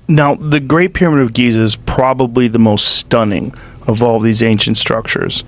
Now, the Great Pyramid of Giza is probably the most stunning of all these ancient structures.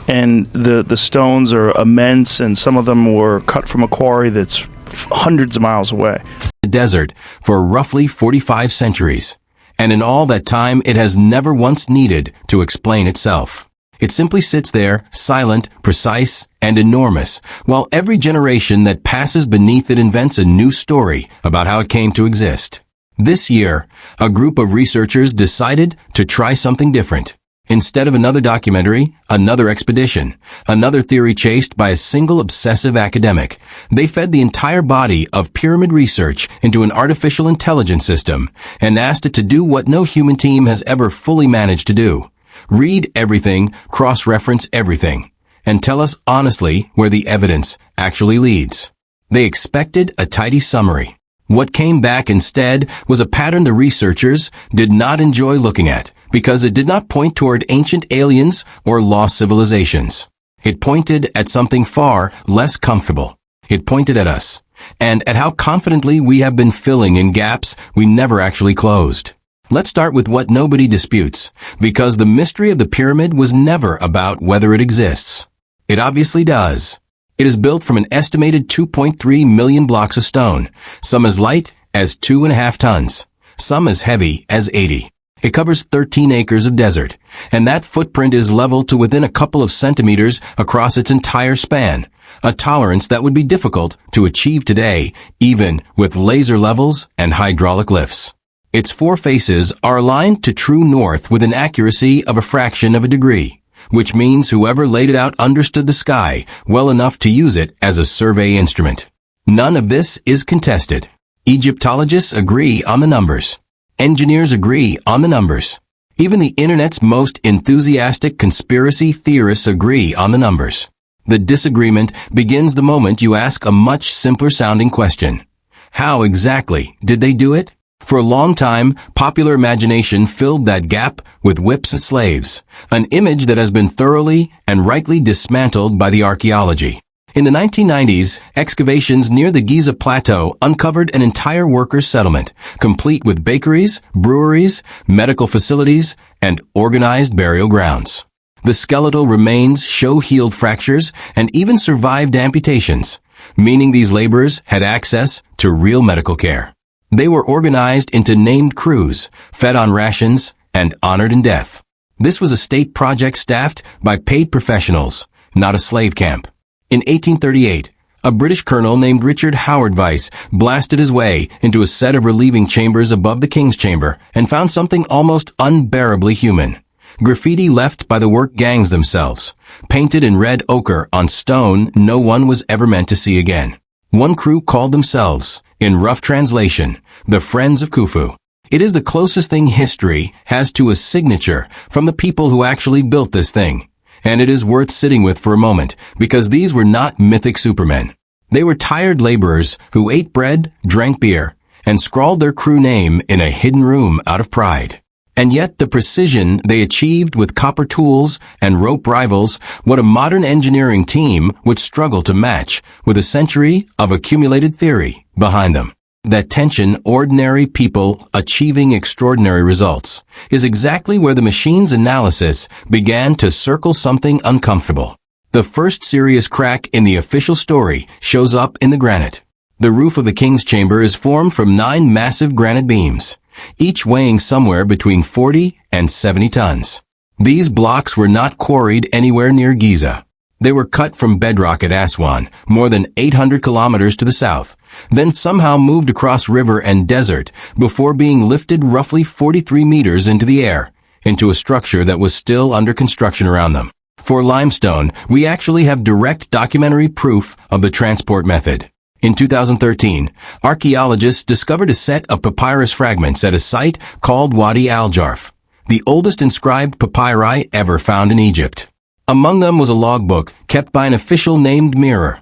And the stones are immense, and some of them were cut from a quarry that's hundreds of miles away. The desert for roughly 45 centuries. And in all that time, it has never once needed to explain itself. It simply sits there, silent, precise, and enormous, while every generation that passes beneath it invents a new story about how it came to exist. This year, a group of researchers decided to try something different. Instead of another documentary, another expedition, another theory chased by a single obsessive academic, they fed the entire body of pyramid research into an artificial intelligence system and asked it to do what no human team has ever fully managed to do. Read everything, cross-reference everything, and tell us honestly where the evidence actually leads. They expected a tidy summary. What came back instead was a pattern the researchers did not enjoy looking at, because it did not point toward ancient aliens or lost civilizations. It pointed at something far less comfortable. It pointed at us, and at how confidently we have been filling in gaps we never actually closed. Let's start with what nobody disputes, because the mystery of the pyramid was never about whether it exists. It obviously does. It is built from an estimated 2.3 million blocks of stone, some as light as 2.5 tons, some as heavy as 80. It covers 13 acres of desert, and that footprint is level to within a couple of centimeters across its entire span, a tolerance that would be difficult to achieve today, even with laser levels and hydraulic lifts. Its four faces are aligned to true north with an accuracy of a fraction of a degree, which means whoever laid it out understood the sky well enough to use it as a survey instrument. None of this is contested. Egyptologists agree on the numbers. Engineers agree on the numbers. Even the internet's most enthusiastic conspiracy theorists agree on the numbers. The disagreement begins the moment you ask a much simpler sounding question. How exactly did they do it? For a long time, popular imagination filled that gap with whips and slaves, an image that has been thoroughly and rightly dismantled by the archaeology. In the 1990s, excavations near the Giza Plateau uncovered an entire workers' settlement, complete with bakeries, breweries, medical facilities, and organized burial grounds. The skeletal remains show healed fractures and even survived amputations, meaning these laborers had access to real medical care. They were organized into named crews, fed on rations, and honored in death. This was a state project staffed by paid professionals, not a slave camp. In 1838, a British colonel named Richard Howard Vyse blasted his way into a set of relieving chambers above the King's Chamber and found something almost unbearably human. Graffiti left by the work gangs themselves, painted in red ochre on stone no one was ever meant to see again. One crew called themselves, in rough translation, the Friends of Khufu. It is the closest thing history has to a signature from the people who actually built this thing. And it is worth sitting with for a moment, because these were not mythic supermen. They were tired laborers who ate bread, drank beer, and scrawled their crew name in a hidden room out of pride. And yet the precision they achieved with copper tools and rope rivals what a modern engineering team would struggle to match with a century of accumulated theory behind them. That tension, ordinary people achieving extraordinary results, is exactly where the machine's analysis began to circle something uncomfortable. The first serious crack in the official story shows up in the granite. The roof of the King's Chamber is formed from 9 massive granite beams, each weighing somewhere between 40 and 70 tons. These blocks were not quarried anywhere near Giza. They were cut from bedrock at Aswan, more than 800 kilometers to the south, then somehow moved across river and desert before being lifted roughly 43 meters into the air, into a structure that was still under construction around them. For limestone, we actually have direct documentary proof of the transport method. In 2013, archaeologists discovered a set of papyrus fragments at a site called Wadi al-Jarf, the oldest inscribed papyri ever found in Egypt. Among them was a logbook kept by an official named Mirror,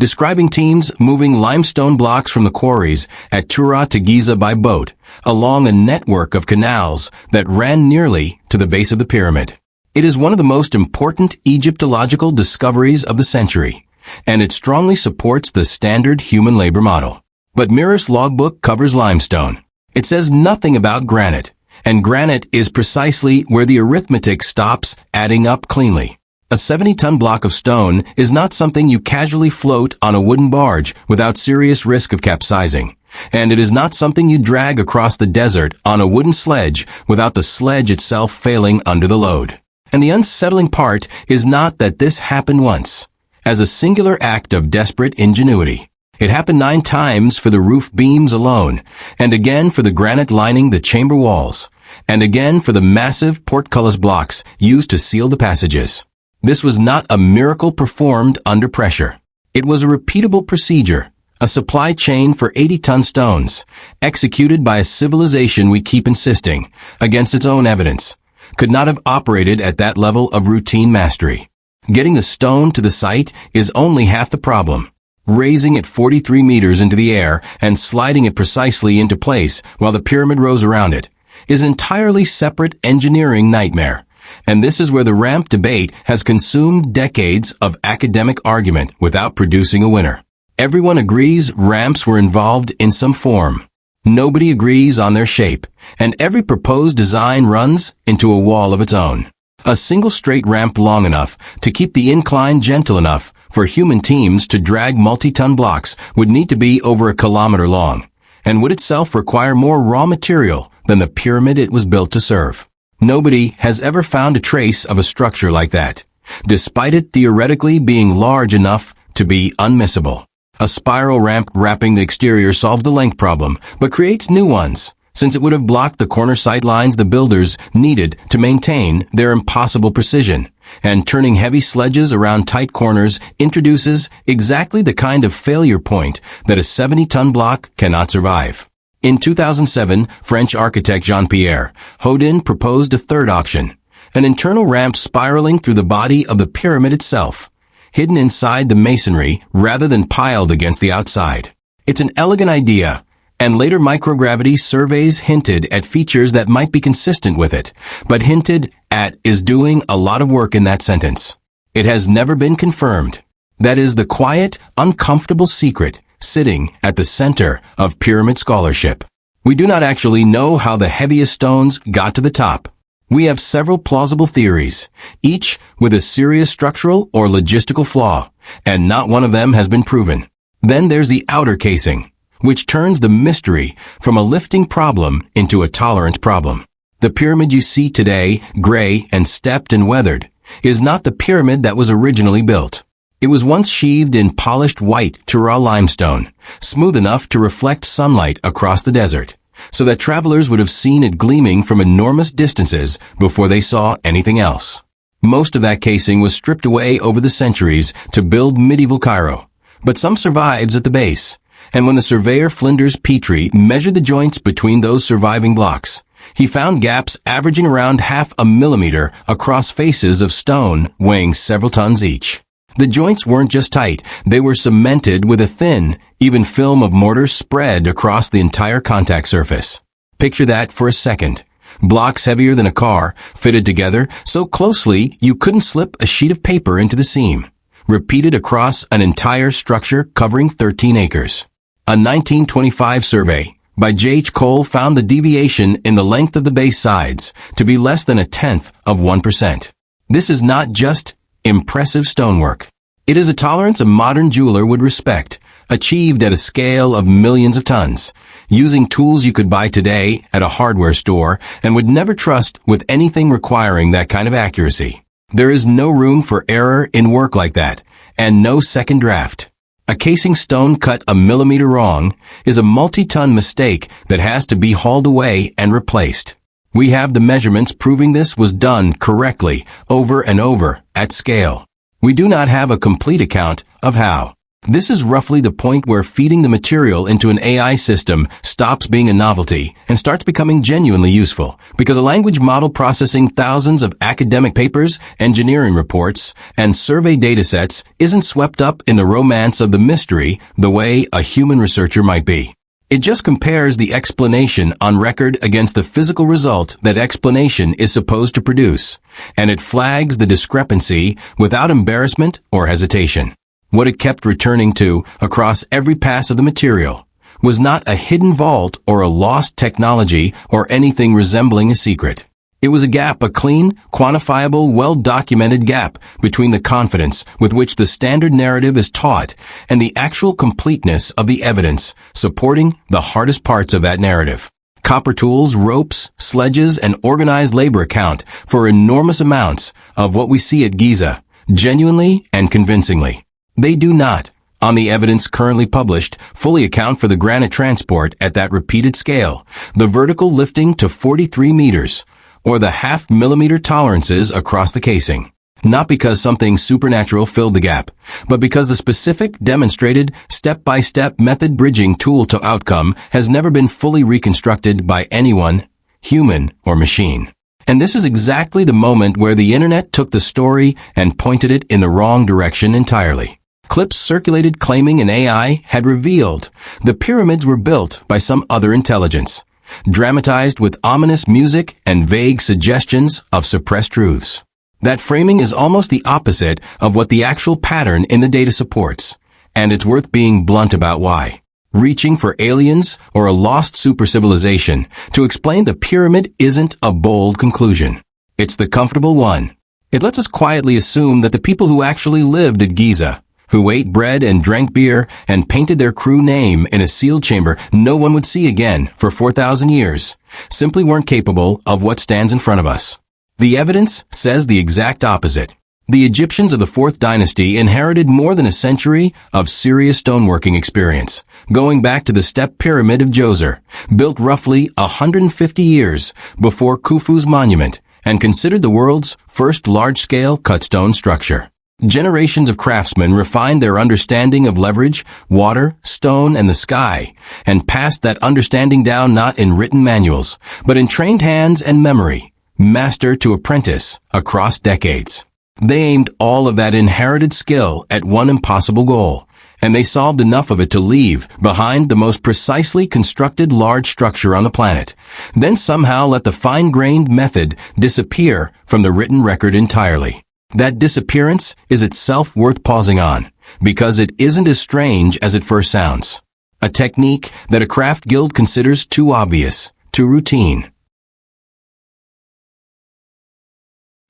describing teams moving limestone blocks from the quarries at Tura to Giza by boat, along a network of canals that ran nearly to the base of the pyramid. It is one of the most important Egyptological discoveries of the century, and it strongly supports the standard human labor model. But Mirror's logbook covers limestone. It says nothing about granite, and granite is precisely where the arithmetic stops adding up cleanly. A 70-ton block of stone is not something you casually float on a wooden barge without serious risk of capsizing. And it is not something you drag across the desert on a wooden sledge without the sledge itself failing under the load. And the unsettling part is not that this happened once, as a singular act of desperate ingenuity. It happened 9 times for the roof beams alone, and again for the granite lining the chamber walls, and again for the massive portcullis blocks used to seal the passages. This was not a miracle performed under pressure. It was a repeatable procedure, a supply chain for 80-ton stones, executed by a civilization we keep insisting, against its own evidence, could not have operated at that level of routine mastery. Getting the stone to the site is only half the problem. Raising it 43 meters into the air and sliding it precisely into place while the pyramid rose around it is an entirely separate engineering nightmare. And this is where the ramp debate has consumed decades of academic argument without producing a winner. Everyone agrees ramps were involved in some form. Nobody agrees on their shape, and every proposed design runs into a wall of its own. A single straight ramp long enough to keep the incline gentle enough for human teams to drag multi-ton blocks would need to be over 1 kilometer long, and would itself require more raw material than the pyramid it was built to serve. Nobody has ever found a trace of a structure like that, despite it theoretically being large enough to be unmissable. A spiral ramp wrapping the exterior solves the length problem, but creates new ones, since it would have blocked the corner sight lines the builders needed to maintain their impossible precision, and turning heavy sledges around tight corners introduces exactly the kind of failure point that a 70-ton block cannot survive. In 2007, French architect Jean-Pierre Houdin proposed a third option, an internal ramp spiraling through the body of the pyramid itself, hidden inside the masonry rather than piled against the outside. It's an elegant idea, and later microgravity surveys hinted at features that might be consistent with it, but hinted at is doing a lot of work in that sentence. It has never been confirmed. That is the quiet, uncomfortable secret sitting at the center of pyramid scholarship. We do not actually know how the heaviest stones got to the top. We have several plausible theories, each with a serious structural or logistical flaw, and not one of them has been proven. Then there's the outer casing, which turns the mystery from a lifting problem into a tolerance problem. The pyramid you see today, gray and stepped and weathered, is not the pyramid that was originally built. It was once sheathed in polished white Tura limestone, smooth enough to reflect sunlight across the desert, so that travelers would have seen it gleaming from enormous distances before they saw anything else. Most of that casing was stripped away over the centuries to build medieval Cairo, but some survives at the base, and when the surveyor Flinders Petrie measured the joints between those surviving blocks, he found gaps averaging around 0.5 millimeter across faces of stone weighing several tons each. The joints weren't just tight, they were cemented with a thin, even film of mortar spread across the entire contact surface. Picture that for a second. Blocks heavier than a car, fitted together so closely you couldn't slip a sheet of paper into the seam, repeated across an entire structure covering 13 acres. A 1925 survey by J.H. Cole found the deviation in the length of the base sides to be less than 0.1%. This is not just impressive stonework. It is a tolerance a modern jeweler would respect, achieved at a scale of millions of tons, using tools you could buy today at a hardware store and would never trust with anything requiring that kind of accuracy. There is no room for error in work like that, and no second draft. A casing stone cut 1 millimeter wrong is a multi-ton mistake that has to be hauled away and replaced. We have the measurements proving this was done correctly over and over at scale. We do not have a complete account of how. This is roughly the point where feeding the material into an AI system stops being a novelty and starts becoming genuinely useful, because a language model processing thousands of academic papers, engineering reports, and survey datasets isn't swept up in the romance of the mystery the way a human researcher might be. It just compares the explanation on record against the physical result that explanation is supposed to produce, and it flags the discrepancy without embarrassment or hesitation. What it kept returning to across every pass of the material was not a hidden vault or a lost technology or anything resembling a secret. It was a gap, a clean, quantifiable, well-documented gap between the confidence with which the standard narrative is taught and the actual completeness of the evidence supporting the hardest parts of that narrative. Copper tools, ropes, sledges, and organized labor account for enormous amounts of what we see at Giza, genuinely and convincingly. They do not, on the evidence currently published, fully account for the granite transport at that repeated scale, the vertical lifting to 43 meters, or the half-millimeter tolerances across the casing. Not because something supernatural filled the gap, but because the specific, demonstrated, step-by-step method bridging tool to outcome has never been fully reconstructed by anyone, human or machine. And this is exactly the moment where the internet took the story and pointed it in the wrong direction entirely. Clips circulated claiming an AI had revealed the pyramids were built by some other intelligence, dramatized with ominous music and vague suggestions of suppressed truths. That framing is almost the opposite of what the actual pattern in the data supports, and it's worth being blunt about why. Reaching for aliens or a lost supercivilization to explain the pyramid isn't a bold conclusion. It's the comfortable one. It lets us quietly assume that the people who actually lived at Giza, who ate bread and drank beer and painted their crew name in a sealed chamber no one would see again for 4,000 years, simply weren't capable of what stands in front of us. The evidence says the exact opposite. The Egyptians of the 4th dynasty inherited more than a century of serious stoneworking experience, going back to the step pyramid of Djoser, built roughly 150 years before Khufu's monument, and considered the world's first large-scale cut-stone structure. Generations of craftsmen refined their understanding of leverage, water, stone, and the sky, and passed that understanding down not in written manuals, but in trained hands and memory, master to apprentice, across decades. They aimed all of that inherited skill at one impossible goal, and they solved enough of it to leave behind the most precisely constructed large structure on the planet, then somehow let the fine-grained method disappear from the written record entirely. That disappearance is itself worth pausing on, because it isn't as strange as it first sounds. A technique that a craft guild considers too obvious, too routine.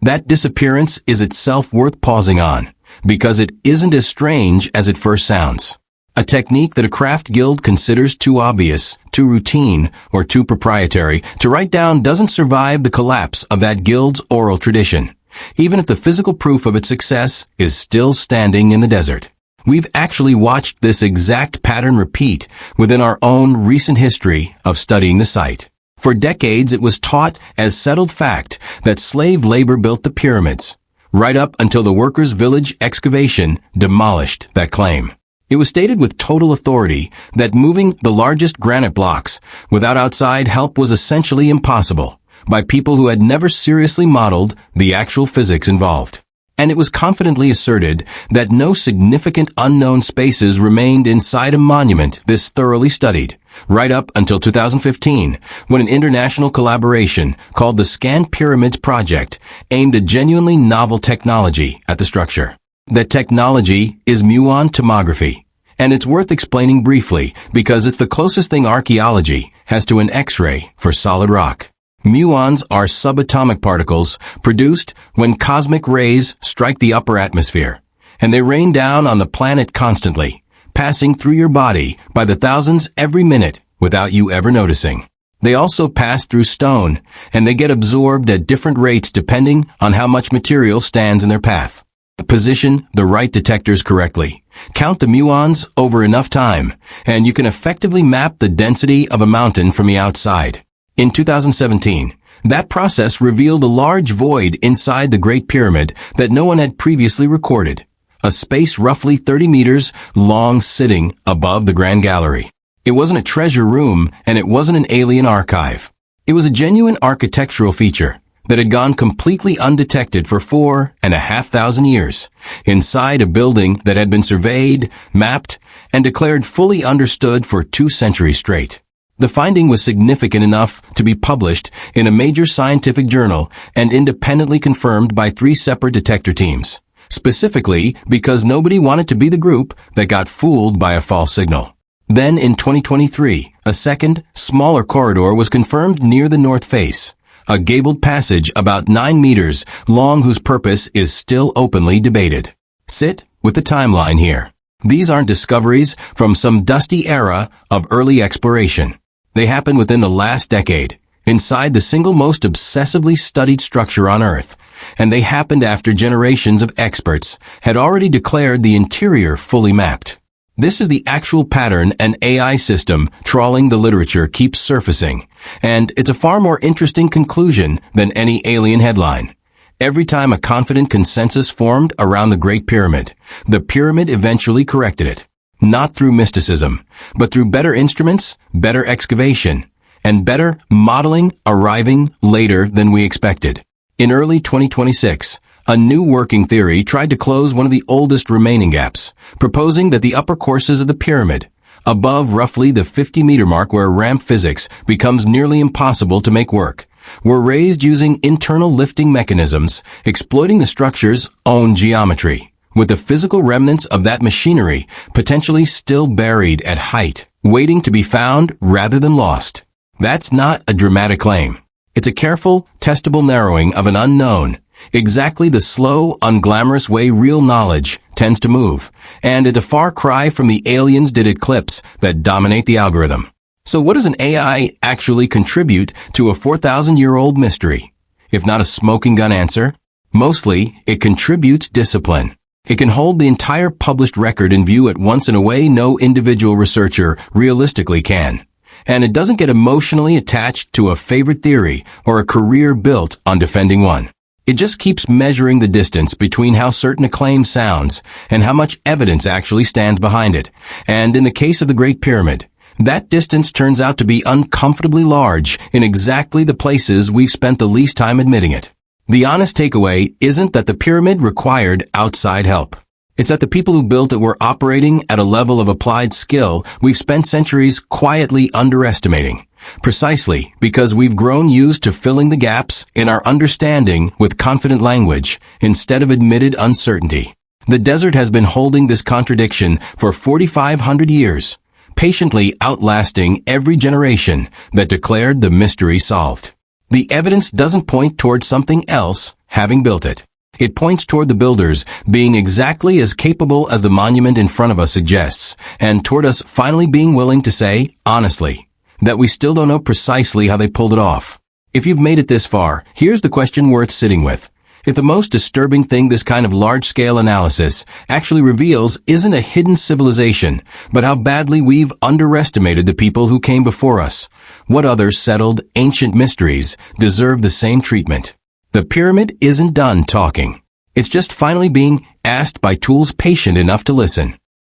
That disappearance is itself worth pausing on, because it isn't as strange as it first sounds. A technique that a craft guild considers too obvious, too routine, or too proprietary to write down doesn't survive the collapse of that guild's oral tradition, even if the physical proof of its success is still standing in the desert. We've actually watched this exact pattern repeat within our own recent history of studying the site. For decades, it was taught as settled fact that slave labor built the pyramids, right up until the workers' village excavation demolished that claim. It was stated with total authority that moving the largest granite blocks without outside help was essentially impossible by people who had never seriously modeled the actual physics involved. And it was confidently asserted that no significant unknown spaces remained inside a monument this thoroughly studied, right up until 2015, when an international collaboration called the Scan Pyramids Project aimed a genuinely novel technology at the structure. That technology is muon tomography, and it's worth explaining briefly because it's the closest thing archaeology has to an X-ray for solid rock. Muons are subatomic particles produced when cosmic rays strike the upper atmosphere, and they rain down on the planet constantly, passing through your body by the thousands every minute without you ever noticing. They also pass through stone, and they get absorbed at different rates depending on how much material stands in their path. Position the right detectors correctly. Count the muons over enough time, and you can effectively map the density of a mountain from the outside. In 2017, that process revealed a large void inside the Great Pyramid that no one had previously recorded, a space roughly 30 meters long sitting above the Grand Gallery. It wasn't a treasure room, and it wasn't an alien archive. It was a genuine architectural feature that had gone completely undetected for 4,500 years, inside a building that had been surveyed, mapped, and declared fully understood for 2 centuries straight. The finding was significant enough to be published in a major scientific journal and independently confirmed by 3 separate detector teams, specifically because nobody wanted to be the group that got fooled by a false signal. Then in 2023, a second, smaller corridor was confirmed near the north face, a gabled passage about 9 meters long whose purpose is still openly debated. Sit with the timeline here. These aren't discoveries from some dusty era of early exploration. They happened within the last decade, inside the single most obsessively studied structure on Earth, and they happened after generations of experts had already declared the interior fully mapped. This is the actual pattern an AI system trawling the literature keeps surfacing, and it's a far more interesting conclusion than any alien headline. Every time a confident consensus formed around the Great Pyramid, the pyramid eventually corrected it. Not through mysticism, but through better instruments, better excavation, and better modeling arriving later than we expected. In early 2026, a new working theory tried to close one of the oldest remaining gaps, proposing that the upper courses of the pyramid, above roughly the 50-meter mark where ramp physics becomes nearly impossible to make work, were raised using internal lifting mechanisms, exploiting the structure's own geometry, with the physical remnants of that machinery potentially still buried at height, waiting to be found rather than lost. That's not a dramatic claim. It's a careful, testable narrowing of an unknown, exactly the slow, unglamorous way real knowledge tends to move, and it's a far cry from the aliens did it clips that dominate the algorithm. So what does an AI actually contribute to a 4,000-year-old mystery? If not a smoking gun answer, mostly it contributes discipline. It can hold the entire published record in view at once in a way no individual researcher realistically can. And it doesn't get emotionally attached to a favorite theory or a career built on defending one. It just keeps measuring the distance between how certain a claim sounds and how much evidence actually stands behind it. And in the case of the Great Pyramid, that distance turns out to be uncomfortably large in exactly the places we've spent the least time admitting it. The honest takeaway isn't that the pyramid required outside help. It's that the people who built it were operating at a level of applied skill we've spent centuries quietly underestimating, precisely because we've grown used to filling the gaps in our understanding with confident language instead of admitted uncertainty. The desert has been holding this contradiction for 4,500 years, patiently outlasting every generation that declared the mystery solved. The evidence doesn't point toward something else having built it. It points toward the builders being exactly as capable as the monument in front of us suggests, and toward us finally being willing to say, honestly, that we still don't know precisely how they pulled it off. If you've made it this far, here's the question worth sitting with. If the most disturbing thing this kind of large-scale analysis actually reveals isn't a hidden civilization, but how badly we've underestimated the people who came before us, what other settled, ancient mysteries deserve the same treatment? The pyramid isn't done talking. It's just finally being asked by tools patient enough to listen.